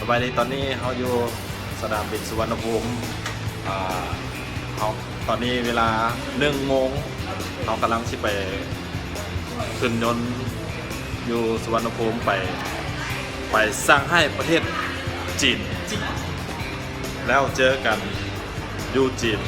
บายดีตอนนี้เขาอยู่สนามบินสุวรรณภูมิเขาตอนนี้เวลา1 โมงเขากำลังไปขึ้นยนต์อยู่สุวรรณภูมิไปสร้างให้ประเทศจีนแล้วเจอกันอยู่จีน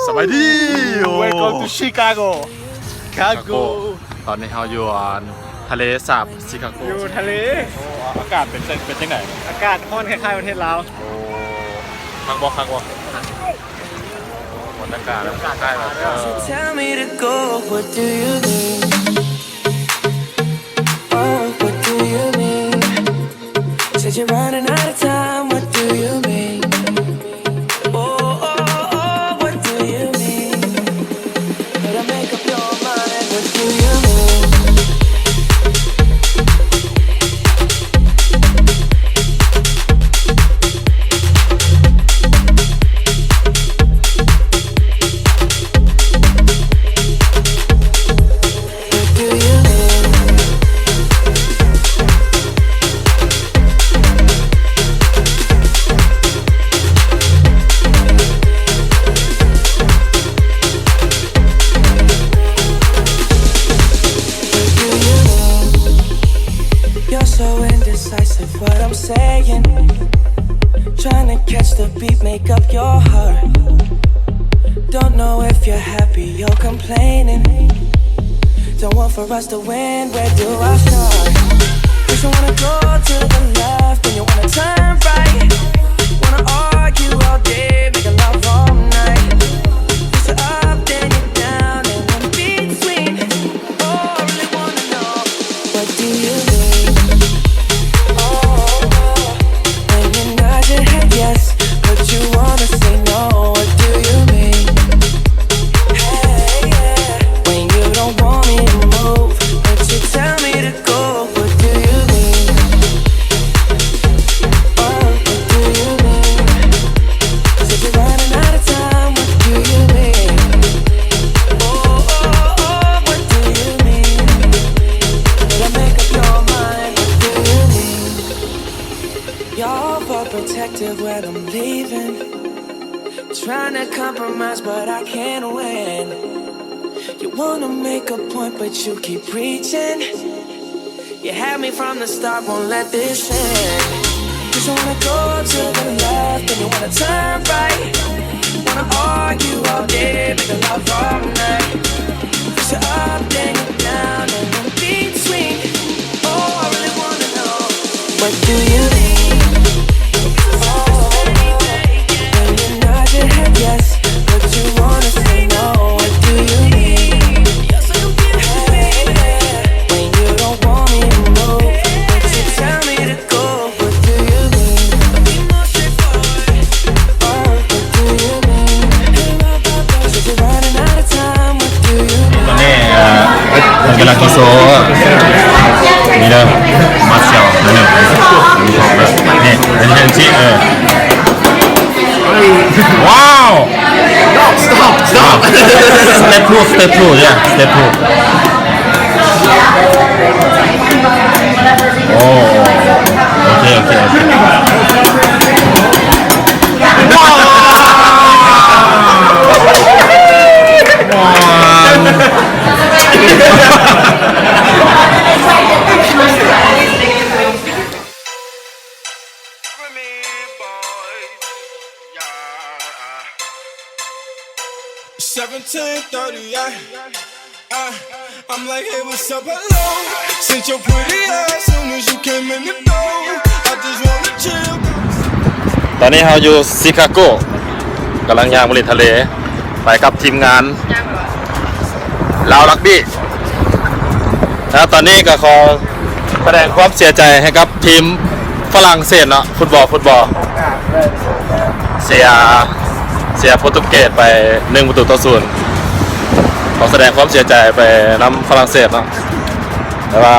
สวัสดี Welcome to Chicago ตอนนี้เราอยู่ทะเลสาบชิคาโกอยู่ทะเลอากาศเป็นยังไงอากาศร้อนคล้ายๆประเทศลาวข้างบนอากาศแล้วใกล้แบบ Tell me to go, what do you mean? Oh, what do you mean? Said you're running out of time, what do you mean? Oh, oh, oh, what do you mean? Better make up your mind, what do you mean? What I'm saying, trying to catch the beat, make up your heart. Don't know if you're happy or complaining. Don't want for us to win, where do I start? Cause you wanna go to the left and you wanna turn right. Wanna argue all day, make love all night. Push it up, then you're down, and in between. Oh, I really wanna know, what do you mean? Yes, but you wanna say no, what do you mean? Hey, yeah. When you don't want me to move, but you tell me to go, what do you mean? Oh, what do you mean? Said you're running out of time, what do you mean? Oh, oh, oh, what do you mean? Better make up your mind, what do you mean? You're overprotective when I'm leaving. Trying to compromise, but I can't win. You wanna make a point, but you keep preaching. You had me from the start, won't let this end. Cause you wanna go to the left, and you wanna turn right. Wanna argue all day, make love all night. Push it up, then you're down, and in between. Oh, I really wanna know, what do you mean? Yes, but you wanna say no, what do you mean? Hey, when you don't want me to move, but you tell me to go, what do you mean? Oh, what do you mean? So you're running out of time, what do you mean? ตอนนี้กำลังกินโซ่ นี่เด้อมาเซียวนั่นเด้อนี่ของเลยนี่อันนี้เป็นชีว้าว Stop! step two yeah step two โอ้โอเคว้าว 17:30, I'm like, hey, what's up, hello? Since your pretty ass, soon as you came in the door, I just wanna chill. ตอนนี้เราอยู่ชิคาโกกำลังย่างบริเวณทะเล ไปกับทีมงานลาวรักบี้นะตอนนี้ก็ขอแสดงความเสียใจให้กับทีมฝรั่งเศสเนาะฟุตบอลเสียโปรตุเกสไป1-0ขอแสดงความเสียใจไปน้ำฝรั่งเศสเนาะแต่ว่า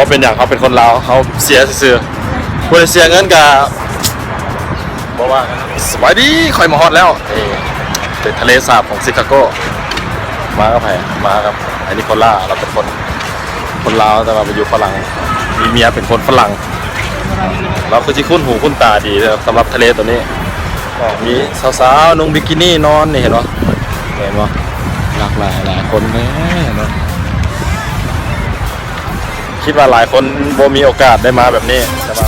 เป็นอย่างเขาเป็นคนลาวเขาเสียซื่อๆผู้เสียเงินกับบอกว่าสบายดีคอยมาฮอตแล้วเป็นทะเลสาบของชิคาโกมากับใครมากับไอ้นิโคล่าเราเป็นคนลาวแต่เราไปอยู่ฝรั่งมีเมียเป็นคนฝรั่งเราคือที่คุ้นหูคุ้นตาดีสำหรับทะเลตัวนี้ก็มีสาวๆนุ่งบิกินี่นอนนี่เห็นปะหลากหลายคนแน่เนาะคิดว่าหลายคนโบมีโอกาสได้มาแบบนี้ใช่ปะ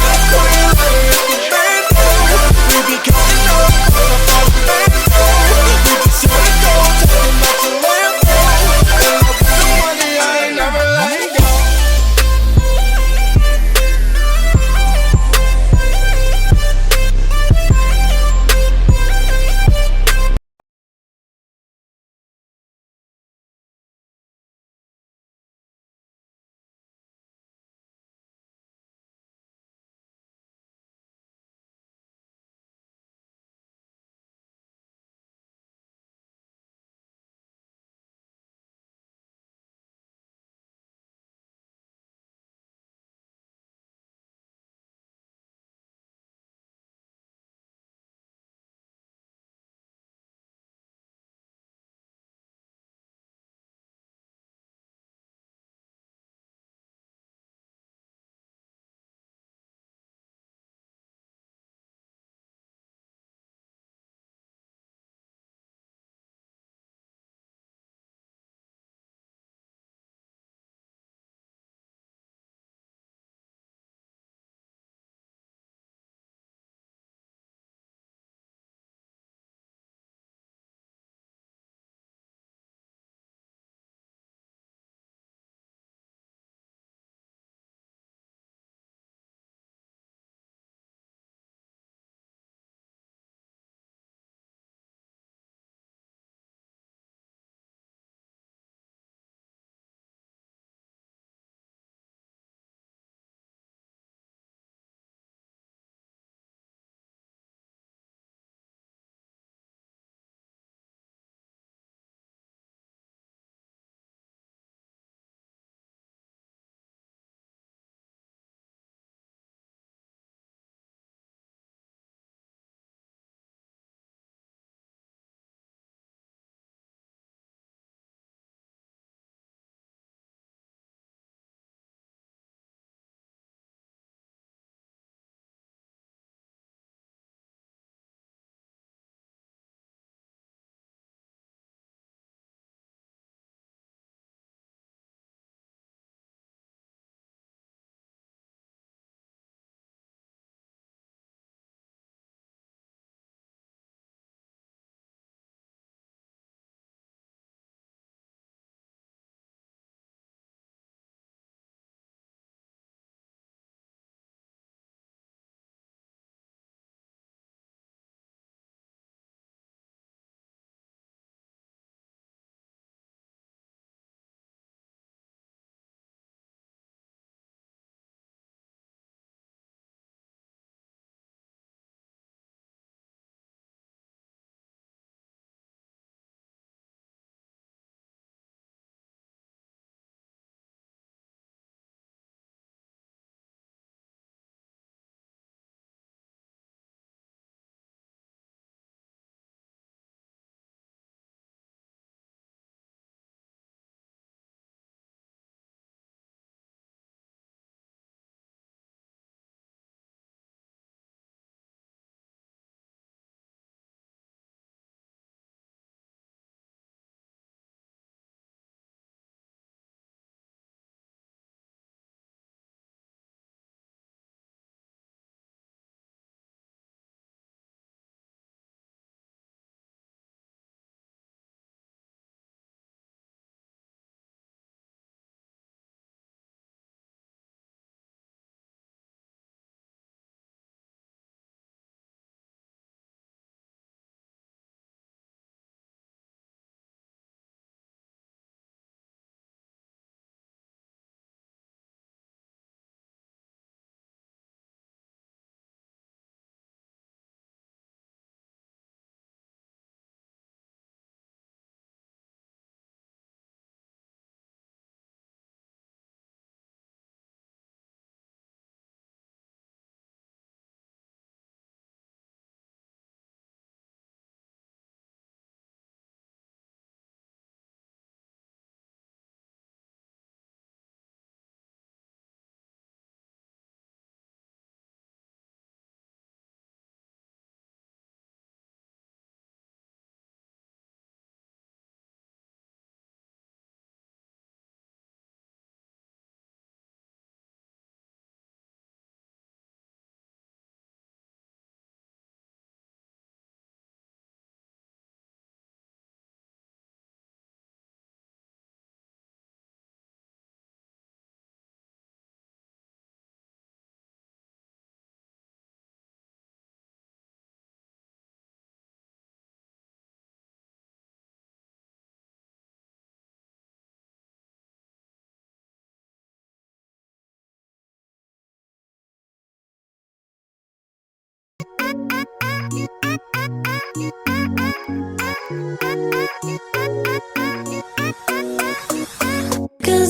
Cause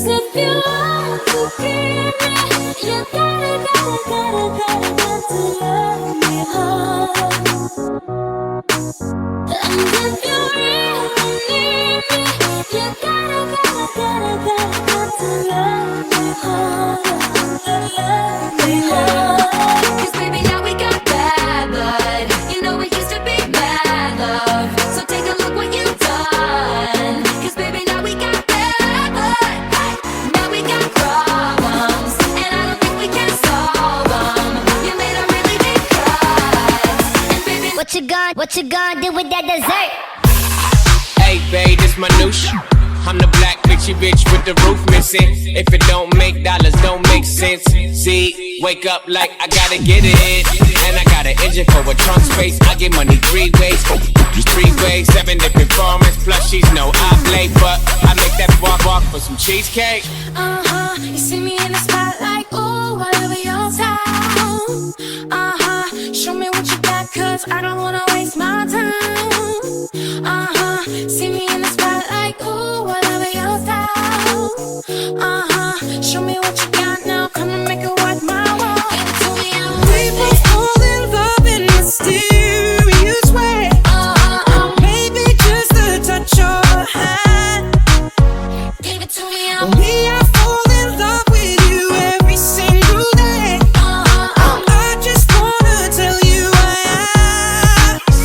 if you want to keep me, you gotta love me hard. And if you really need me, you gotta love me hard. Love me hard. 'Cause baby, now we got bad blood. You know we used to be mad love. So take a look what you've done. 'Cause baby, now we got bad blood. Now we got problems, and I don't think we can solve them. You made a really big cuts, and baby, what you gonna do with that dessert? Hey, babe, this my new shit. I'm the black bitchy bitch with the roof missing. If it don't make dollars, don't make sense. See, wake up like I gotta get it. And I got an engine for a trunk space. I get money 3 ways. 3 ways, 7 different formats. Plus she's no oblate, but I make that walk for some cheesecake. You see me in the spotlight, ooh, whatever your style. Show me what you got, 'cause I don't wanna waste my time. See me in the spotlight, ooh, whatever your style. Show me what you got now, come and make it worth my while. We both fall in love in mysterious way. Maybe just a touch of a hand. Give it to me, me, I fall in love with you every single day. I just wanna tell you I asked.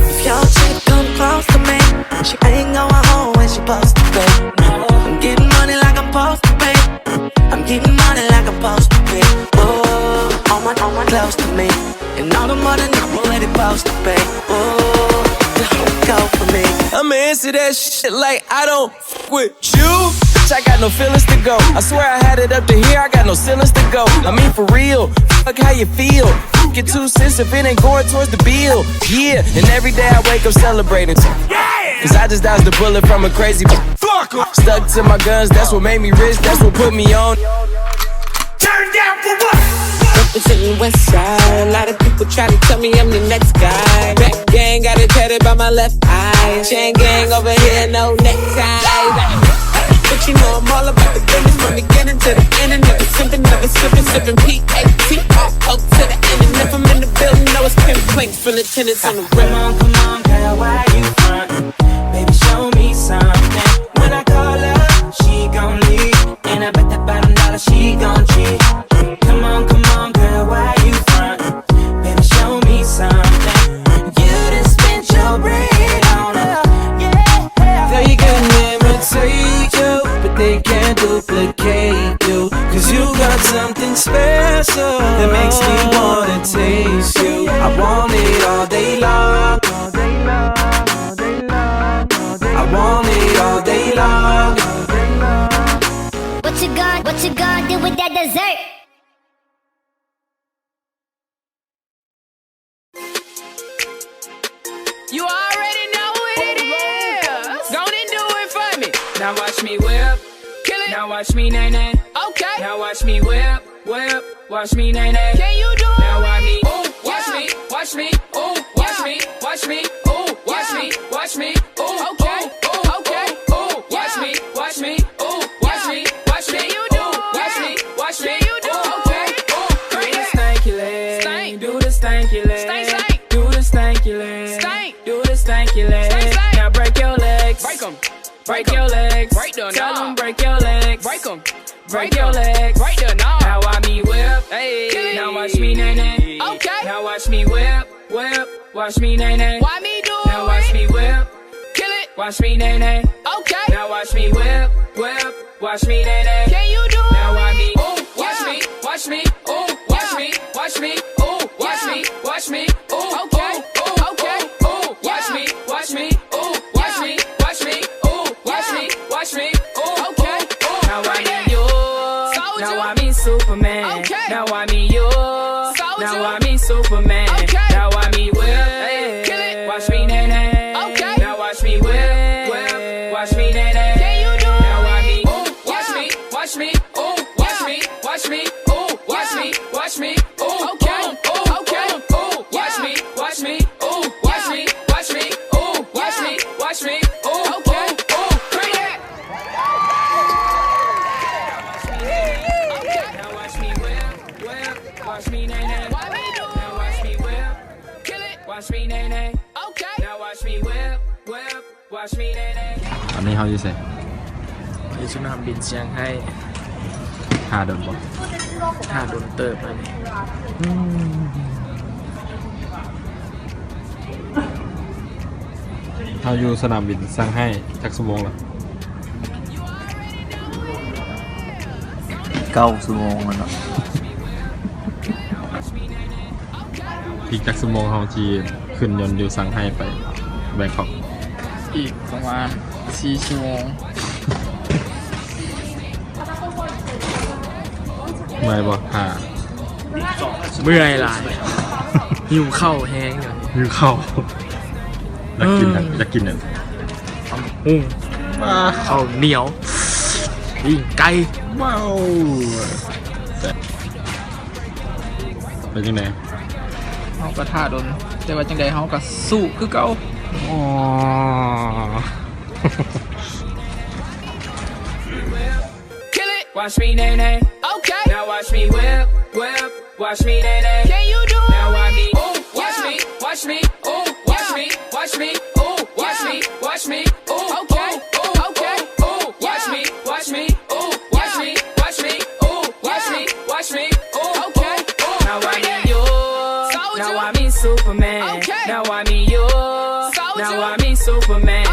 If your chick come close to me, she ain't going home when she supposed to pay. I'm getting money like I'm supposed to pay. I'm getting money like I'm supposed to pay. Oh, all my close to me, and all the money I'm already supposed to pay. Oh, go for me. I'ma answer that shit like I don't f with you. Bitch, I got no feelings to go. I swear I had it up to here, I got no ceilings to go. I mean for real, fuck how you feel. Get 2 cents if it ain't going towards the bill. Yeah, and every day I wake up celebrating. Cause I just dodged the bullet from a crazy fuck. Stuck to my guns, that's what made me rich, that's what put me on. Turn down for what? Representing West Side. A lot of people try to tell me I'm the next guy. Back gang got it tatted by my left eye. Chain gang over here, no necktie. But you know I'm all about the business from the beginning to the end. And never slipping, sipping P-A-T-O-O to the end. And if I'm in the building, know it's pinpoint from the tenants on the rim. Come on, girl, why you frontin'? Baby, show me something. When I call her, she gon' leave. And I bet that $1 she gon' cheat. Come on, girl, why you frontin'? Baby, show me something. You done spent your bread on her, yeah. They can imitate you, but they can't duplicate you. 'Cause you got something special that makes me wanna taste you. I want it all day long. I want it all day long. What you gonna do with that dessert? You already know what it is. Go and do it for me. Now watch me whip. Kill it. Now watch me nay-nay. Okay. Now watch me whip. Watch me nay-nay. Can you do it? Now watch me. Ooh, watch me. Watch me. Ooh, watch me. Watch me. Ooh, watch me. Watch me. Ooh, okay. Okay. Ooh, watch me. Watch me. Ooh, watch me. Watch me. You do it. Watch me. Watch me. You do it. Okay. Ooh, do the stanky leg. Stank. Do the stanky leg. Stank. Do the stanky leg. Stank. Do the stanky leg. Now break your legs. Break them. Break your legs. Break them. Tell them break your legs. Break them. Break your legs. Break them. Now watch me whip. Hey. Now watch me nay-nay. Okay. Now watch me whip. Watch me nay-nay. Why me do it? Now watch me whip. Kill it. Watch me nay-nay. Okay. Now watch me whip. Watch me nay-nay. Can you do it? Now watch me. Ooh. Watch me. Watch me. Ooh. Watch me. Watch me. Ooh. Watch me. Watch me. Ooh. Okay. Okay. Ooh. Watch me. Watch me. Ooh. Watch me. Watch me. Ooh. Watch me. Watch me. Ooh. Okay. Now I need you. Now I mean Superman. Okay. Now I mean you. Now I mean Superman. Okay. Now I mean Will. Kill it. Watch me nay-nay. Okay. Now watch me Will. Watch me nay-nay. Can you do it? Now I mean ooh. Watch me. Watch me. Ooh. Watch me. Watch me. Ooh. Watch me. Watch me. Ooh. Okay. Okay. อนนี้เขาอยู่ไส อยู่สนามบินเชียงไฮ้ หาเดินบ่ ถ้าโดนเติบมานี่ เขาอยู่สนามบินซังไห้จักชั่วโมงละ 9 ชั่วโมงแล้วเนาะ อีกจักชั่วโมงเขาจีขึ้นยนต์อยู่ซังไห้ไปแบงคอก อีกประมาณ4 ชั่วโมง เมื่อยบ่หา เมื่อยหลายหิวข้าวแห้งเดี๋ยวนี้ หิวข้าวอยากกินอยากกินเนี่ย หุ้งข้าวเหนียวปิ้งไก่ ว้าวเป็นยังไง เฮาก็ท่าโดนแต่ว่าจังใดเฮาก็สู้คือเก่า อ๋อ Kill it. Watch me, nay, nay. Okay. Now watch me whip, whip. Watch me, nay, nay. Can you do it? Now watch me. Ooh, watch me, watch me. Ooh, watch me, watch me. Ooh, watch me, watch me. Ooh, okay, ooh, okay. Ooh, watch me, watch me. Ooh, watch me, watch me. Ooh, watch me, watch me. Ooh, okay. Now I me you. Now I me Superman. Now I me you. Now I me Superman.